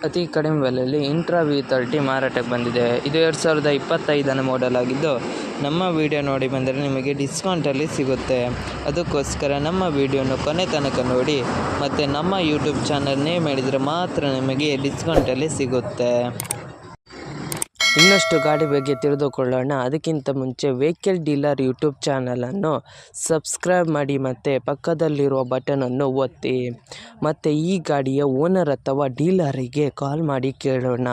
ಅತಿ ಕಡಿಮೆ ಬೆಲೆಯಲ್ಲಿ ಇಂಟ್ರಾ V30 ಮಾರಾಟಕ್ಕೆ ಬಂದಿದೆ. ಇದು 2025ನೇ ಮಾಡೆಲ್ ಆಗಿದ್ದು, ನಮ್ಮ ವಿಡಿಯೋ ನೋಡಿ ಬಂದರೆ ನಿಮಗೆ ಡಿಸ್ಕೌಂಟಲ್ಲಿ ಸಿಗುತ್ತೆ. ಅದಕ್ಕೋಸ್ಕರ ನಮ್ಮ ವಿಡಿಯೋನ ಕೊನೆ ತನಕ ನೋಡಿ ಮತ್ತು ನಮ್ಮ ಯೂಟ್ಯೂಬ್ ಚಾನಲ್ ನೇಮ್ ಹೇಳಿದರೆ ಮಾತ್ರ ನಿಮಗೆ ಡಿಸ್ಕೌಂಟಲ್ಲಿ ಸಿಗುತ್ತೆ. ಇನ್ನಷ್ಟು ಗಾಡಿ ಬಗ್ಗೆ ತಿಳಿದುಕೊಳ್ಳೋಣ. ಅದಕ್ಕಿಂತ ಮುಂಚೆ ವೆಹಿಕಲ್ ಡೀಲರ್ ಯೂಟ್ಯೂಬ್ ಚಾನಲನ್ನು ಸಬ್ಸ್ಕ್ರೈಬ್ ಮಾಡಿ ಮತ್ತು ಪಕ್ಕದಲ್ಲಿರುವ ಬಟನನ್ನು ಒತ್ತಿ. ಮತ್ತು ಈ ಗಾಡಿಯ ಓನರ್ ಅಥವಾ ಡೀಲರಿಗೆ ಕಾಲ್ ಮಾಡಿ ಕೇಳೋಣ.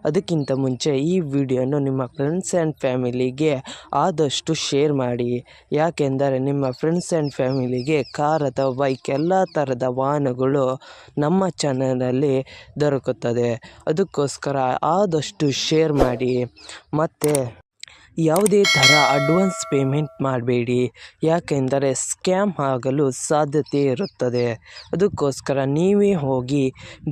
ಅದಕ್ಕಿಂತ ಮುಂಚೆ ಈ ವಿಡಿಯೋನು ನಿಮ್ಮ ಫ್ರೆಂಡ್ಸ್ ಆ್ಯಂಡ್ ಫ್ಯಾಮಿಲಿಗೆ ಆದಷ್ಟು ಶೇರ್ ಮಾಡಿ. ಯಾಕೆಂದರೆ ನಿಮ್ಮ ಫ್ರೆಂಡ್ಸ್ ಆ್ಯಂಡ್ ಫ್ಯಾಮಿಲಿಗೆ ಕಾರ್ ಅಥವಾ ಬೈಕ್ ಎಲ್ಲ ಥರದ ವಾಹನಗಳು ನಮ್ಮ ಚಾನಲಲ್ಲಿ ದೊರಕುತ್ತದೆ. ಅದಕ್ಕೋಸ್ಕರ ಆದಷ್ಟು ಶೇರ್ ಮಾಡಿ. ಮತ್ತು ಯಾವುದೇ ಥರ ಅಡ್ವಾನ್ಸ್ ಪೇಮೆಂಟ್ ಮಾಡಬೇಡಿ, ಯಾಕೆಂದರೆ ಸ್ಕ್ಯಾಮ್ ಆಗಲು ಸಾಧ್ಯತೆ ಇರುತ್ತದೆ. ಅದಕ್ಕೋಸ್ಕರ ನೀವೇ ಹೋಗಿ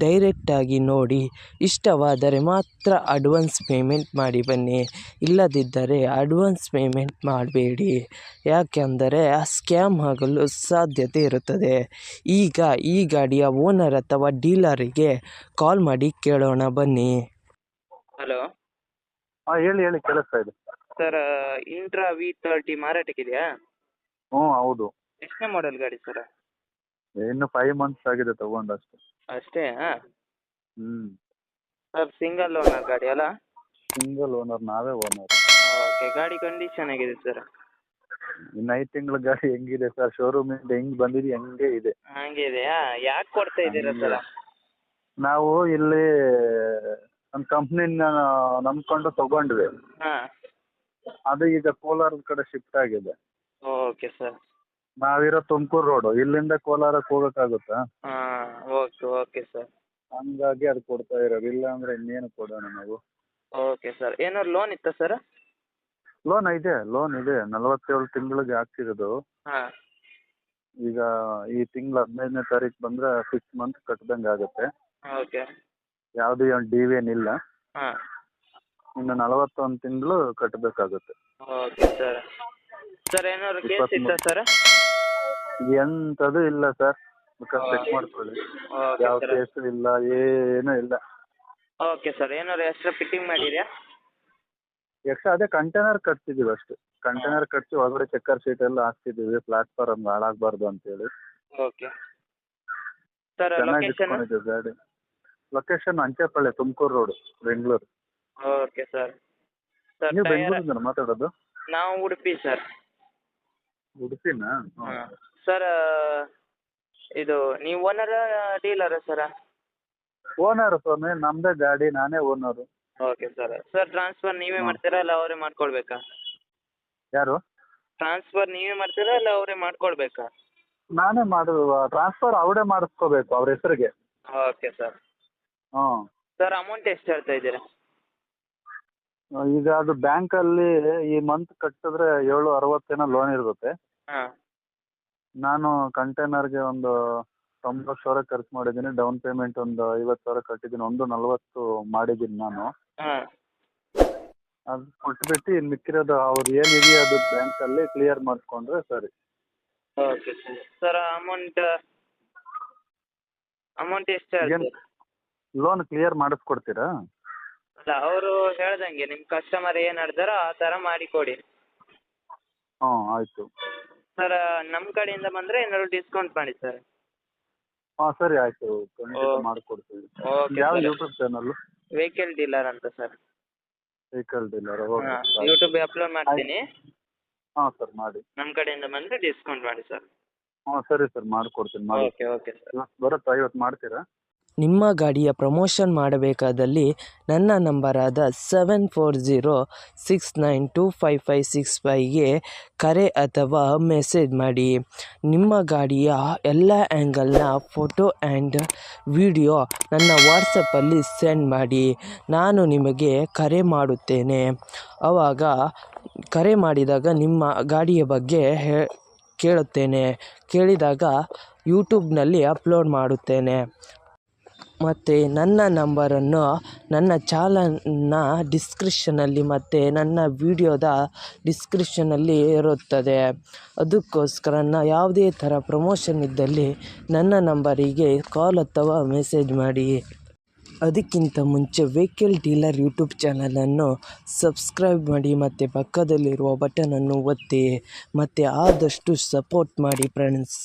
ಡೈರೆಕ್ಟಾಗಿ ನೋಡಿ, ಇಷ್ಟವಾದರೆ ಮಾತ್ರ ಅಡ್ವಾನ್ಸ್ ಪೇಮೆಂಟ್ ಮಾಡಿ ಬನ್ನಿ. ಇಲ್ಲದಿದ್ದರೆ ಅಡ್ವಾನ್ಸ್ ಪೇಮೆಂಟ್ ಮಾಡಬೇಡಿ, ಯಾಕೆಂದರೆ ಸ್ಕ್ಯಾಮ್ ಆಗಲು ಸಾಧ್ಯತೆ ಇರುತ್ತದೆ. ಈಗ ಈ ಗಾಡಿಯ ಓನರ್ ಅಥವಾ ಡೀಲರಿಗೆ ಕಾಲ್ ಮಾಡಿ ಕೇಳೋಣ ಬನ್ನಿ. ಹಲೋ ಹೇಳಿ ಕೇಳಿಸ್ತಾ ಇದೆ. Sir, intra V30 ಮಾರಾಟಕ್ಕಿದೆಯಾ? ಹೌದು. ಎಷ್ಟನೇ ಮಾಡೆಲ್ ಗಾಡಿ ಸರ್? ಇನ್ನು 5 ಮಂತ್ಸ್ ಆಗಿದೆ ತಗೊಂಡು ಅಷ್ಟೇ. ಅಷ್ಟೇ? ಹ್ಮ್ ಸರ್, ಸಿಂಗಲ್ ಓನರ್ ಗಾಡಿ ಅಲ್ಲ? ಸಿಂಗಲ್ ಓನರ್, ನಾವೇ ಓನರ್. ಓಕೆ. ಗಾಡಿ ಕಂಡೀಷನ್ ಆಗಿದೆ ಸರ್? ಇನ್ನು 5 ತಿಂಗಳ ಗಾಡಿ ಹೆಂಗಿದೆ ಸರ್, ಶೋರೂಮ್ ಇಂದ ಹೆಂಗ್ ಬಂದಿದೆ ಹಂಗೆ ಇದೆ. ಹಂಗೆ ಇದೆಯಾ? ಯಾಕೆ ಕೊಡ್ತಾ ಇದ್ದೀರಾ ಸರ್? ನಾವು ಇಲ್ಲಿ ಒಂದು ಕಂಪ್ನಿನ ನಂಬ್ಕೊಂಡು ತಗೊಂಡ್ವಿ. ಹಾಂ. ಅದು ಈಗ ಕೋಲಾರದ ಕಡೆ ಶಿಫ್ಟ್ ಆಗಿದೆ. Okay sir. ನಾವಿರೋ ತುಮಕೂರು ರೋಡು, ಇಲ್ಲಿಂದ ಕೋಲಾರಕ್ಕೆ ಹೋಗೋಕ್ಕಾಗುತ್ತಾ? ಹಾಂ. Okay sir. ಹಂಗಾಗಿ ಅದು ಕೊಡ್ತಾ ಇರೋದು. ಇಲ್ಲ ಅಂದ್ರೆ ಇನ್ನೇನು ಕೊಡೋಣ ನಾವು. Okay sir. ಏನಾದ್ರು ಲೋನ್ ಇತ್ತಾ ಸರ್? ಲೋನ್ ಇದೆ 47 ತಿಂಗಳಿಗೆ ಹಾಕ್ಸಿರೋದು. ಹಾಂ. ಈಗ ಈ ತಿಂಗಳು 15ನೇ ತಾರೀಕು ಬಂದರೆ 6 ಮಂತ್ ಕಟ್ದಂಗೆ ಆಗುತ್ತೆ. ಓಕೆ. ಯಾವುದೇ ಒಂದು ಡಿ ವಿ ಏನಿಲ್ಲ. ಹಾಂ. ಇನ್ನು 41 ತಿಂಗಳು ಕಟ್ಟಬೇಕಾಗುತ್ತೆ. Okay sir. ಸರ್, ಏನಾದ್ರು ಕೇಸ್ ಇತ್ತಾ ಸರ್? ಎಂಥದ್ದು ಇಲ್ಲ ಸರ್, ಬೇಕಾದ್ರೆ ಚೆಕ್ ಮಾಡ್ಕೊಳ್ಳಿ. ಓಕೆ ಯಾವ ಸರ್. ಕೇಸು ಇಲ್ಲ, ಏನೂ ಇಲ್ಲ. Okay sir. ಏನಾದ್ರು ಎಕ್ಸ್ಟ್ರಾ ಫಿಟ್ಟಿಂಗ್ ಮಾಡಿದ್ಯಾ? ಎಕ್ಸ್ಟ್ರಾ ಅದೇ ಕಂಟೈನರ್ ಕಟ್ತಿದ್ದೀವಿ ಅಷ್ಟೇ. ಕಂಟೈನರ್ ಕಟ್ಸಿ ಒಳಗಡೆ ಚೆಕ್ಕರ್ ಶೀಟ್ ಎಲ್ಲ ಹಾಕ್ತಿದ್ದೀವಿ, ಪ್ಲಾಟ್ಫಾರ್ಮ್ ಹಾಳಾಗಬಾರ್ದು ಅಂತೇಳಿ. Okay sir. ಚೆನ್ನಾಗಿ ಲೊಕೇಶನ್? ಇಟ್ಕೊಂಡಿದ್ದೀವಿ ಗಾಡಿ. Location Anchepalli, Tumakuru road, Bengaluru. Okay sir. Sir, ನೀವು ಟೈರ್? ಬೆಂಗಳೂರಿಂದ ಮಾತಾಡೋದು? ನಾವು ಉಡುಪಿ ಸರ್. ಉಡುಪಿನಾ? ಹಾಂ. ಸರ್, ಇದು ನೀವು ಓನರಾ ಡೀಲರಾ ಸರ? ಓನರು ಸ್ವಾಮಿ, ನಮ್ಮದೇ ಗಾಡಿ, ನಾನೇ owner. Okay sir. Sir, transfer ನೀವೇ ಮಾಡ್ತೀರಾ ಇಲ್ಲ ಅವರೇ ಮಾಡ್ಕೊಳ್ಬೇಕಾ? ಯಾರು? ಟ್ರಾನ್ಸ್ಫರ್ ನೀವೇ ಮಾಡ್ತೀರಾ ಇಲ್ಲ ಅವರೇ ಮಾಡ್ಕೊಳ್ಬೇಕಾ? ನಾನೇ ಟ್ರಾನ್ಸ್ಫರ್ ಅವರೇ ಮಾಡಿಸ್ಕೋಬೇಕು ಅವ್ರ ಹೆಸರಿಗೆ. Okay sir. ಹಾಂ. ಸರ್, ಅಮೌಂಟ್ ಎಷ್ಟು ಹೇಳ್ತಾ ಇದ್ದೀರಾ? ಈಗ ಅದು ಬ್ಯಾಂಕಲ್ಲಿ ಈ ಮಂತ್ ಕಟ್ಟಿದ್ರೆ 760 ಲೋನ್ ಇರುತ್ತೆ. ಹಾಂ. ನಾನು ಕಂಟೈನರ್ಗೆ ಒಂದು 90,000 ಖರ್ಚು ಮಾಡಿದ್ದೀನಿ. ಡೌನ್ ಪೇಮೆಂಟ್ ಒಂದು 50,000 ಕಟ್ಟಿದ್ದೀನಿ. ಒಂದು 40 ಮಾಡಿದ್ದೀನಿ ನಾನು. ಹಾಂ. ಅದು ಕೊಟ್ಬಿಟ್ಟು ಇನ್ನು ಮಿಕ್ಕಿರೋದು ಅವ್ರು ಏನಿದೆಯೋ ಅದು ಬ್ಯಾಂಕಲ್ಲಿ ಕ್ಲಿಯರ್ ಮಾಡಿಸ್ಕೊಂಡ್ರೆ ಸರಿ. Okay sir. ಸರ್, ಅಮೌಂಟ್ ಎಷ್ಟು ಏನು ಹೇಳ್ತೀರಾ? ಲೋನ್ ಕ್ಲಿಯರ್ ಮಾಡಿಸ್ಕೊಡ್ತೀರಾ? ಅಲ್ಲ, ಅವರು ಹೇಳ್ದಂಗೆ ನಿಮ್ಮ ಕಸ್ಟಮರ್ ಏನು ಹೇಳ್ತಾರೋ ಆ ಥರ ಮಾಡಿಕೊಡಿ. ಆಯಿತು. ಸರ್, ನಮ್ಮ ಕಡೆಯಿಂದ ಬಂದರೆ ಏನಾದ್ರು ಡಿಸ್ಕೌಂಟ್ ಮಾಡಿ ಸರ್. ಸರಿ ಆಯಿತು, ಖಂಡಿತ ಮಾಡಿಕೊಡ್ತೀವಿ. ಓಕೆ ಯಾವ sir. YouTube channel? Vehicle dealer ಅಂತ ಸರ್. Vehicle dealer. ಓಕೆ. ಹಾಂ. ಯೂಟ್ಯೂಬ್ ಅಪ್ಲೋಡ್ ಮಾಡ್ತೀನಿ. ಸರ್ ಮಾಡಿ. ನಮ್ಮ ಕಡೆಯಿಂದ ಬಂದರೆ ಡಿಸ್ಕೌಂಟ್ ಮಾಡಿ ಸರ್. ಸರಿ ಸರ್, ಮಾಡಿಕೊಡ್ತೀನಿ. ಮಾಡಿ. Okay sir. ಬರುತ್ತಾ? ಇವತ್ತು ಮಾಡ್ತೀರಾ? ನಿಮ್ಮ ಗಾಡಿಯ ಪ್ರಮೋಷನ್ ಮಾಡಬೇಕಾದಲ್ಲಿ ನನ್ನ ನಂಬರಾದ 7406925565ಗೆ ಕರೆ ಅಥವಾ ಮೆಸೇಜ್ ಮಾಡಿ. ನಿಮ್ಮ ಗಾಡಿಯ ಎಲ್ಲ ಆ್ಯಂಗಲ್ನ ಫೋಟೋ ಆ್ಯಂಡ್ ವಿಡಿಯೋ ನನ್ನ ವಾಟ್ಸಪ್ಪಲ್ಲಿ ಸೆಂಡ್ ಮಾಡಿ. ನಾನು ನಿಮಗೆ ಕರೆ ಮಾಡುತ್ತೇನೆ. ಆವಾಗ ಕರೆ ಮಾಡಿದಾಗ ನಿಮ್ಮ ಗಾಡಿಯ ಬಗ್ಗೆ ಕೇಳುತ್ತೇನೆ. ಕೇಳಿದಾಗ ಯೂಟ್ಯೂಬ್ನಲ್ಲಿ ಅಪ್ಲೋಡ್ ಮಾಡುತ್ತೇನೆ. ಮತ್ತು ನನ್ನ ನಂಬರನ್ನು ನನ್ನ ಚಾನಲ್ನ ಡಿಸ್ಕ್ರಿಪ್ಷನಲ್ಲಿ ಮತ್ತು ನನ್ನ ವಿಡಿಯೋದ ಡಿಸ್ಕ್ರಿಪ್ಷನಲ್ಲಿ ಇರುತ್ತದೆ. ಅದಕ್ಕೋಸ್ಕರ ಯಾವುದೇ ಥರ ಪ್ರಮೋಷನ್ ಇದ್ದಲ್ಲಿ ನನ್ನ ನಂಬರಿಗೆ ಕಾಲ್ ಅಥವಾ ಮೆಸೇಜ್ ಮಾಡಿ. ಅದಕ್ಕಿಂತ ಮುಂಚೆ ವೆಹಿಕಲ್ ಡೀಲರ್ ಯೂಟ್ಯೂಬ್ ಚಾನಲನ್ನು ಸಬ್ಸ್ಕ್ರೈಬ್ ಮಾಡಿ ಮತ್ತು ಪಕ್ಕದಲ್ಲಿರುವ ಬಟನನ್ನು ಒತ್ತಿ ಮತ್ತು ಆದಷ್ಟು ಸಪೋರ್ಟ್ ಮಾಡಿ ಫ್ರೆಂಡ್ಸ್.